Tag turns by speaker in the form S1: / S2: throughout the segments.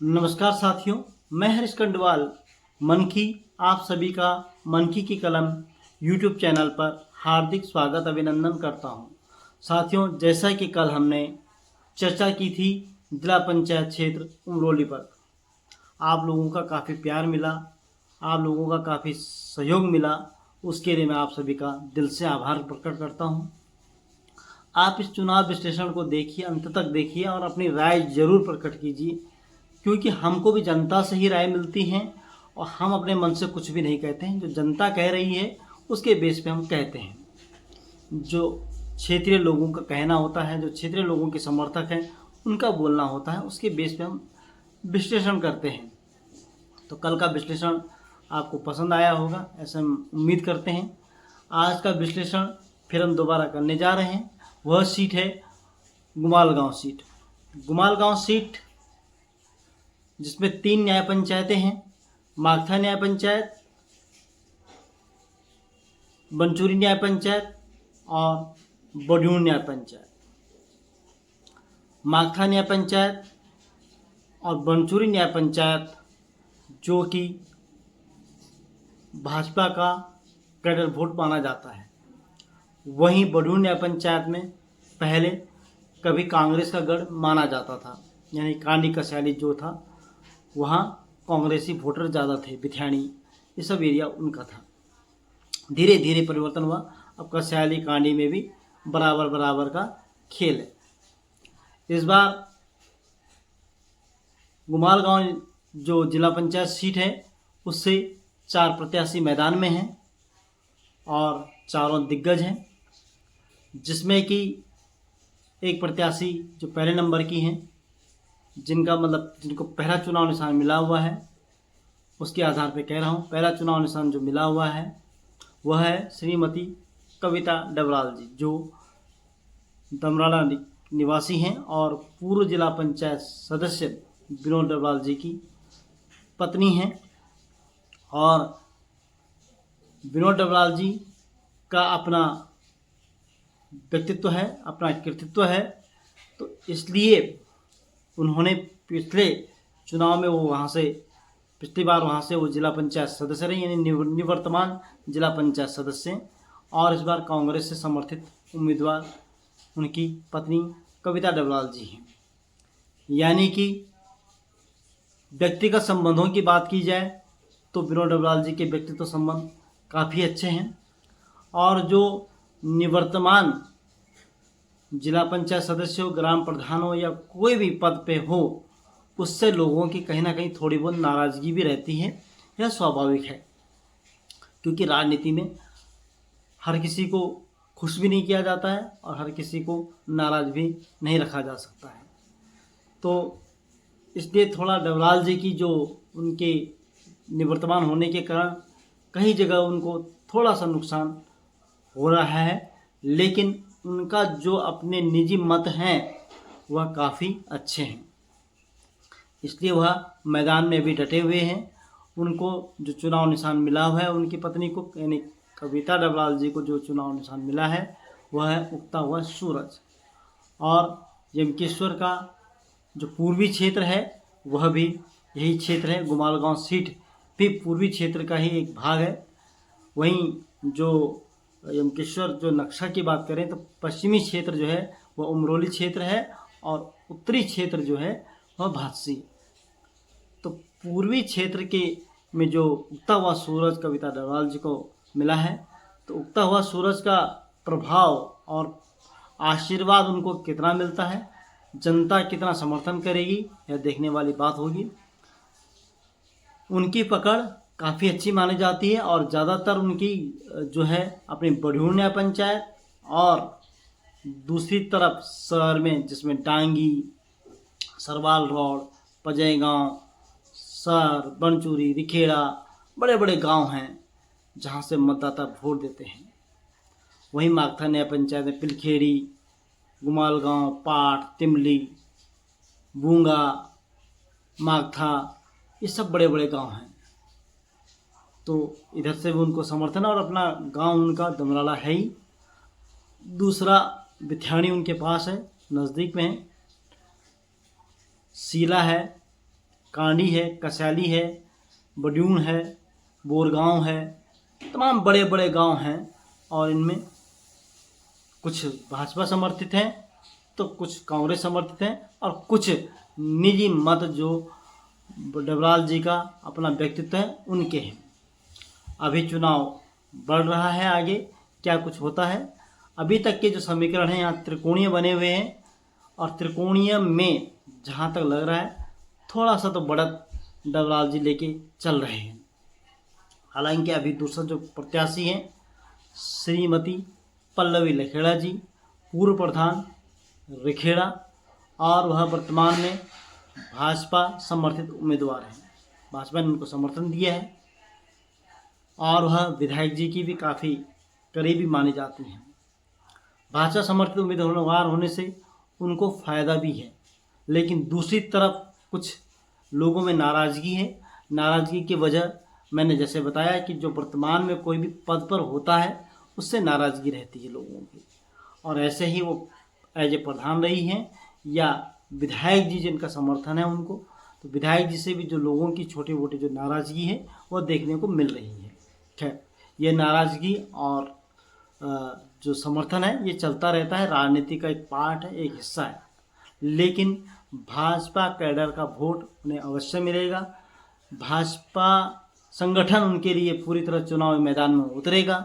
S1: नमस्कार साथियों, मैं हरीश कंडवाल मन की आप सभी का मन की कलम यूट्यूब चैनल पर हार्दिक स्वागत अभिनंदन करता हूं। साथियों, जैसा कि कल हमने चर्चा की थी जिला पंचायत क्षेत्र उमरोली पर, आप लोगों का काफ़ी प्यार मिला, आप लोगों का काफ़ी सहयोग मिला। उसके लिए मैं आप सभी का दिल से आभार प्रकट करता हूं। आप इस चुनाव विश्लेषण को देखिए, अंत तक देखिए और अपनी राय जरूर प्रकट कीजिए, क्योंकि हमको भी जनता से ही राय मिलती है और हम अपने मन से कुछ भी नहीं कहते हैं। जो जनता कह रही है उसके बेस पे हम कहते हैं। जो क्षेत्रीय लोगों का कहना होता है, जो क्षेत्रीय लोगों के समर्थक हैं, उनका बोलना होता है, उसके बेस पे हम विश्लेषण करते हैं। तो कल का विश्लेषण आपको पसंद आया होगा, ऐसा हम उम्मीद करते हैं। आज का विश्लेषण फिर हम दोबारा करने जा रहे हैं। वह सीट है गुमालगांव सीट। गुमालगांव सीट जिसमें 3 न्याय पंचायतें हैं: मागथा न्याय पंचायत, बनचूरी न्याय पंचायत और बड्यूर न्याय पंचायत। मागथा न्याय पंचायत और बनचूरी न्याय पंचायत जो कि भाजपा का कैडर वोट माना जाता है, वहीं बड्यूर न्याय पंचायत में पहले कभी कांग्रेस का गढ़ माना जाता था, यानी कांडी कसैली जो था वहाँ कांग्रेसी वोटर ज़्यादा थे। बिथानी ये सब एरिया उनका था। धीरे धीरे परिवर्तन हुआ। अब कसैली कांडी में भी बराबर बराबर का खेल है। इस बार गुमालगांव जो जिला पंचायत सीट है उससे 4 प्रत्याशी मैदान में हैं और चारों दिग्गज हैं, जिसमें कि एक प्रत्याशी जो पहले नंबर की हैं, जिनको पहला चुनाव निशान मिला हुआ है, उसके आधार पर कह रहा हूँ। पहला चुनाव निशान जो मिला हुआ है वह है श्रीमती कविता डबराल जी, जो दमराला निवासी हैं और पूर्व जिला पंचायत सदस्य विनोद डबराल जी की पत्नी हैं। और विनोद डबराल जी का अपना व्यक्तित्व है, अपना कृतित्व है, तो इसलिए उन्होंने पिछले चुनाव में पिछली बार वहाँ से वो जिला पंचायत सदस्य रहे, यानी निवर्तमान जिला पंचायत सदस्य हैं। और इस बार कांग्रेस से समर्थित उम्मीदवार उनकी पत्नी कविता डबराल जी हैं। यानी कि व्यक्तिगत संबंधों की बात की जाए तो विनोद डबराल जी के व्यक्तित्व संबंध काफ़ी अच्छे हैं, और जो निवर्तमान जिला पंचायत सदस्य हो, ग्राम प्रधान हो या कोई भी पद पे हो, उससे लोगों की कहीं ना कहीं थोड़ी बहुत नाराज़गी भी रहती है। यह स्वाभाविक है, क्योंकि राजनीति में हर किसी को खुश भी नहीं किया जाता है और हर किसी को नाराज़ भी नहीं रखा जा सकता है। तो इसलिए थोड़ा डबराल जी की जो उनके निवर्तमान होने के कारण कई जगह उनको थोड़ा सा नुकसान हो रहा है, लेकिन उनका जो अपने निजी मत हैं वह काफ़ी अच्छे हैं, इसलिए वह मैदान में भी डटे हुए हैं। उनको जो चुनाव निशान मिला हुआ है, उनकी पत्नी को यानी कविता डबराल जी को जो चुनाव निशान मिला है वह है उगता हुआ सूरज। और यमकेश्वर का जो पूर्वी क्षेत्र है वह भी यही क्षेत्र है। गुमालगांव सीट भी पूर्वी क्षेत्र का ही एक भाग है। वहीं जो यमकेश्वर जो नक्शा की बात करें तो पश्चिमी क्षेत्र जो है वह उमरोली क्षेत्र है और उत्तरी क्षेत्र जो है वह भादसी। तो पूर्वी क्षेत्र के में जो उगता हुआ सूरज कविता डबराल जी को मिला है, तो उगता हुआ सूरज का प्रभाव और आशीर्वाद उनको कितना मिलता है, जनता कितना समर्थन करेगी, यह देखने वाली बात होगी। उनकी पकड़ काफ़ी अच्छी मानी जाती है और ज़्यादातर उनकी जो है अपनी बड्यूर न्याय पंचायत और दूसरी तरफ शहर में जिसमें डांगी, सरवाल रोड, पजय गांव, सर, बनचूरी, रिखेड़ा बड़े बड़े गांव हैं जहां से मतदाता वोट देते हैं। वहीं मागथा न्याय पंचायत में पिलखेड़ी, गुमालगांव, पाट, तिमली, बूंगा, मागथा ये सब बड़े बड़े गांव हैं, तो इधर से भी उनको समर्थन है और अपना गांव उनका दमराला है ही। दूसरा बिथानी उनके पास है, नज़दीक में है। सीला है, कांडी है, कसैली है, बड्यून है, बोरगांव है, तमाम बड़े बड़े गांव हैं और इनमें कुछ भाजपा समर्थित हैं तो कुछ कांग्रेस समर्थित हैं और कुछ निजी मत जो डबराल जी का अपना व्यक्तित्व है उनके हैं। अभी चुनाव बढ़ रहा है, आगे क्या कुछ होता है। अभी तक के जो समीकरण हैं यहाँ त्रिकोणीय बने हुए हैं और त्रिकोणीय में जहाँ तक लग रहा है थोड़ा सा तो बढ़त डबराल जी लेके चल रहे हैं। हालांकि अभी दूसरा जो प्रत्याशी हैं श्रीमती पल्लवी लखेड़ा जी, पूर्व प्रधान रिखेड़ा, और वह वर्तमान में भाजपा समर्थित उम्मीदवार हैं। भाजपा ने उनको समर्थन दिया है और वह विधायक जी की भी काफ़ी करीबी मानी जाती हैं। भाजपा समर्थित उम्मीदवार होने से उनको फ़ायदा भी है, लेकिन दूसरी तरफ कुछ लोगों में नाराज़गी है। नाराज़गी की वजह मैंने जैसे बताया कि जो वर्तमान में कोई भी पद पर होता है उससे नाराज़गी रहती है लोगों की, और ऐसे ही वो एज ए प्रधान रही हैं या विधायक जी जिनका समर्थन है उनको, तो विधायक जी से भी जो लोगों की छोटी मोटी जो नाराज़गी है वो देखने को मिल रही है। खैर, ये नाराज़गी और जो समर्थन है ये चलता रहता है, राजनीति का एक पार्ट है, एक हिस्सा है, लेकिन भाजपा कैडर का वोट उन्हें अवश्य मिलेगा। भाजपा संगठन उनके लिए पूरी तरह चुनाव मैदान में उतरेगा,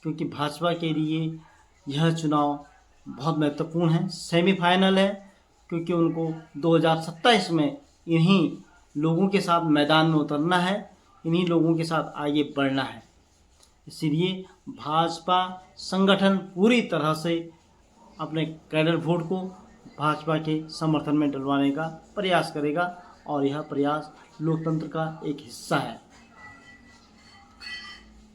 S1: क्योंकि भाजपा के लिए यह चुनाव बहुत महत्वपूर्ण है, सेमीफाइनल है, क्योंकि उनको 2027 में इन्हीं लोगों के साथ मैदान में उतरना है, इन्हीं लोगों के साथ आगे बढ़ना है। इसीलिए भाजपा संगठन पूरी तरह से अपने कैडर वोट को भाजपा के समर्थन में डलवाने का प्रयास करेगा और यह प्रयास लोकतंत्र का एक हिस्सा है।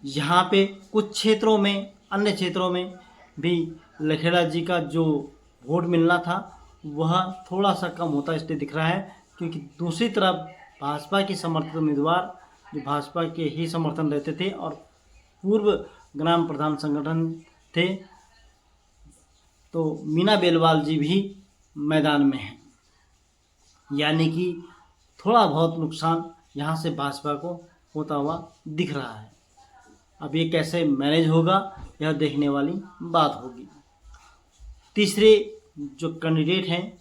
S1: यहाँ पे कुछ क्षेत्रों में, अन्य क्षेत्रों में भी लखेड़ा जी का जो वोट मिलना था वह थोड़ा सा कम होता इसलिए दिख रहा है, क्योंकि दूसरी तरफ भाजपा की समर्थित उम्मीदवार जो भाजपा के ही समर्थन रहते थे और पूर्व ग्राम प्रधान संगठन थे, तो मीना बेलवाल जी भी मैदान में हैं, यानी कि थोड़ा बहुत नुकसान यहाँ से भाजपा को होता हुआ दिख रहा है। अब ये कैसे मैनेज होगा यह देखने वाली बात होगी। तीसरे जो कैंडिडेट हैं,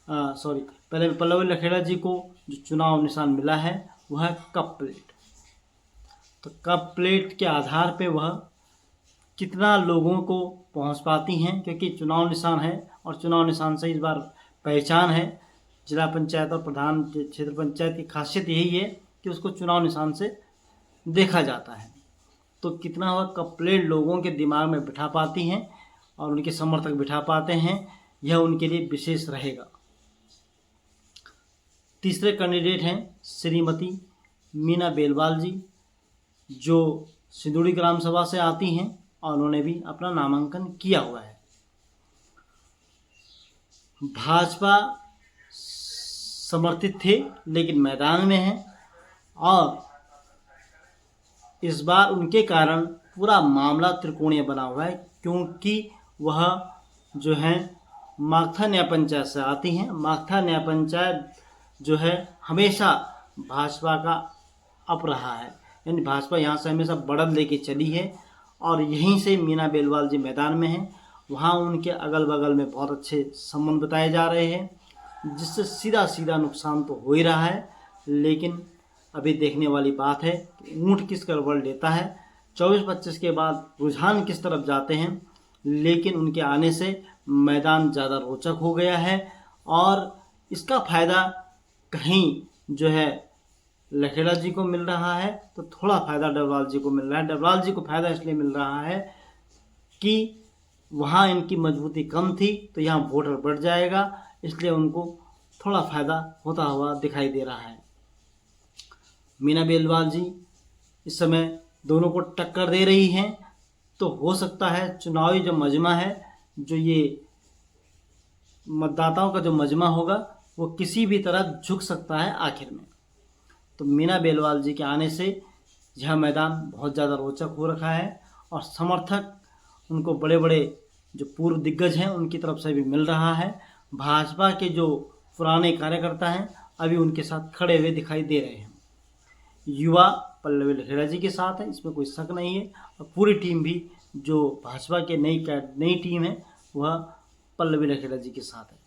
S1: पहले पल्लवी लखेड़ा जी को जो चुनाव निशान मिला है वह है कप प्लेट। तो कप प्लेट के आधार पे वह कितना लोगों को पहुंच पाती हैं, क्योंकि चुनाव निशान है और चुनाव निशान से इस बार पहचान है। जिला पंचायत और प्रधान क्षेत्र पंचायत की खासियत यही है कि उसको चुनाव निशान से देखा जाता है। तो कितना वह कप प्लेट लोगों के दिमाग में बिठा पाती हैं और उनके समर्थक बिठा पाते हैं, यह उनके लिए विशेष रहेगा। तीसरे कैंडिडेट हैं श्रीमती मीना बेलवाल जी, जो सिंदूड़ी ग्राम सभा से आती हैं और उन्होंने भी अपना नामांकन किया हुआ है। भाजपा समर्थित थे लेकिन मैदान में हैं और इस बार उनके कारण पूरा मामला त्रिकोणीय बना हुआ है, क्योंकि वह जो है मागथा न्याय पंचायत से आती हैं। मागथा न्याय पंचायत जो है हमेशा भाजपा का अप रहा है, यानी भाजपा यहाँ से हमेशा बढ़त लेके चली है और यहीं से मीना बेलवाल जी मैदान में हैं। वहाँ उनके अगल बगल में बहुत अच्छे संबंध बताए जा रहे हैं, जिससे सीधा सीधा नुकसान तो हो ही रहा है, लेकिन अभी देखने वाली बात है कि ऊँट किस करवल लेता है। 24-25 के बाद रुझान किस तरफ जाते हैं, लेकिन उनके आने से मैदान ज़्यादा रोचक हो गया है और इसका फ़ायदा कहीं जो है लखेड़ा जी को मिल रहा है तो थोड़ा फ़ायदा डबराल जी को मिल रहा है। डबराल जी को फ़ायदा इसलिए मिल रहा है कि वहाँ इनकी मजबूती कम थी तो यहाँ वोटर बढ़ जाएगा, इसलिए उनको थोड़ा फ़ायदा होता हुआ दिखाई दे रहा है। मीना बेलवाल जी इस समय दोनों को टक्कर दे रही हैं, तो हो सकता है चुनावी जो मजमा है, जो ये मतदाताओं का जो मजमा होगा वो किसी भी तरह झुक सकता है आखिर में। तो मीना बेलवाल जी के आने से यह मैदान बहुत ज़्यादा रोचक हो रखा है और समर्थक उनको बड़े बड़े जो पूर्व दिग्गज हैं उनकी तरफ से भी मिल रहा है। भाजपा के जो पुराने कार्यकर्ता हैं अभी उनके साथ खड़े हुए दिखाई दे रहे हैं। युवा पल्लवी लखेड़ा जी के साथ है, इसमें कोई शक नहीं है। और पूरी टीम भी जो भाजपा के नई टीम है वह पल्लवी लखेड़ा जी के साथ है।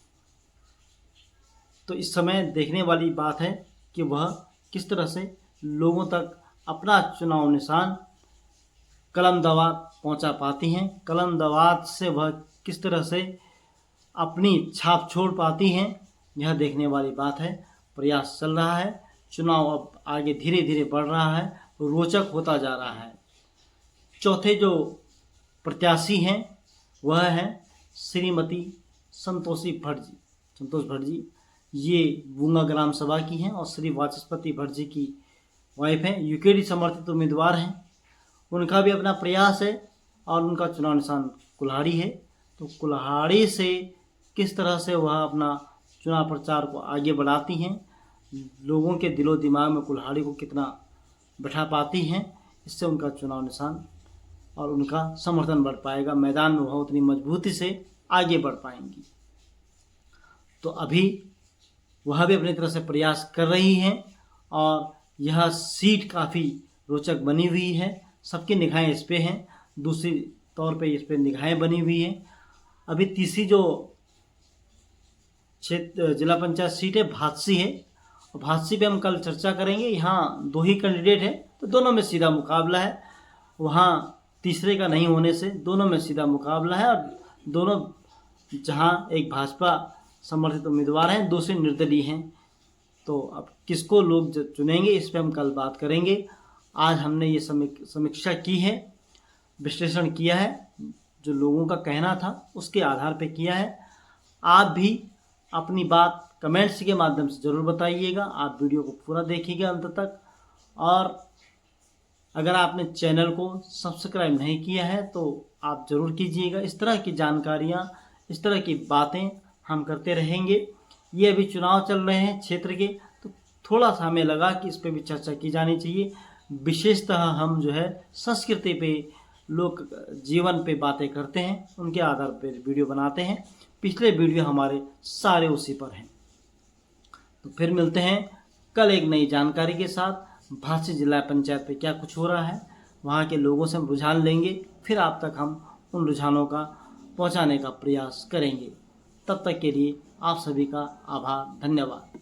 S1: तो इस समय देखने वाली बात है कि वह किस तरह से लोगों तक अपना चुनाव निशान कलम दवात पहुंचा पाती हैं, कलम दवात से वह किस तरह से अपनी छाप छोड़ पाती हैं, यह देखने वाली बात है। प्रयास चल रहा है, चुनाव अब आगे धीरे धीरे बढ़ रहा है, रोचक होता जा रहा है। चौथे जो प्रत्याशी हैं वह हैं श्रीमती संतोष भट्ट जी। ये बूंगा ग्राम सभा की हैं और श्री वाचस्पति भट्ट जी की वाइफ हैं, यूकेडी समर्थित उम्मीदवार हैं। उनका भी अपना प्रयास है और उनका चुनाव निशान कुल्हाड़ी है। तो कुल्हाड़ी से किस तरह से वह अपना चुनाव प्रचार को आगे बढ़ाती हैं, लोगों के दिलो दिमाग में कुल्हाड़ी को कितना बैठा पाती हैं, इससे उनका चुनाव निशान और उनका समर्थन बढ़ पाएगा। मैदान में वह उतनी मजबूती से आगे बढ़ पाएंगी। तो अभी वह भी अपनी तरह से प्रयास कर रही हैं और यह सीट काफ़ी रोचक बनी हुई है। सबकी निगाहें इस पे हैं, दूसरी तौर पे इस पे निगाहें बनी हुई हैं। अभी तीसरी जो जिला पंचायत सीट है भादसी है, और भादसी पे हम कल चर्चा करेंगे। यहाँ 2 ही कैंडिडेट है तो दोनों में सीधा मुकाबला है। वहाँ तीसरे का नहीं होने से दोनों में सीधा मुकाबला है और दोनों जहाँ एक भाजपा समर्थित उम्मीदवार हैं, दूसरे निर्दलीय हैं। तो अब किसको लोग चुनेंगे इस पर हम कल बात करेंगे। आज हमने ये समीक्षा की है, विश्लेषण किया है, जो लोगों का कहना था उसके आधार पे किया है। आप भी अपनी बात कमेंट्स के माध्यम से ज़रूर बताइएगा। आप वीडियो को पूरा देखिएगा अंत तक। और अगर आपने चैनल को सब्सक्राइब नहीं किया है तो आप ज़रूर कीजिएगा। इस तरह की जानकारियाँ, इस तरह की बातें हम करते रहेंगे। ये अभी चुनाव चल रहे हैं क्षेत्र के, तो थोड़ा सा हमें लगा कि इस पर भी चर्चा की जानी चाहिए। विशेषतः हम जो है संस्कृति पे, लोक जीवन पे बातें करते हैं, उनके आधार पर वीडियो बनाते हैं। पिछले वीडियो हमारे सारे उसी पर हैं। तो फिर मिलते हैं कल एक नई जानकारी के साथ। भादसी जिला पंचायत पे क्या कुछ हो रहा है, वहाँ के लोगों से हम रुझान लेंगे, फिर आप तक हम उन रुझानों का पहुँचाने का प्रयास करेंगे। तब तक के लिए आप सभी का आभार, धन्यवाद।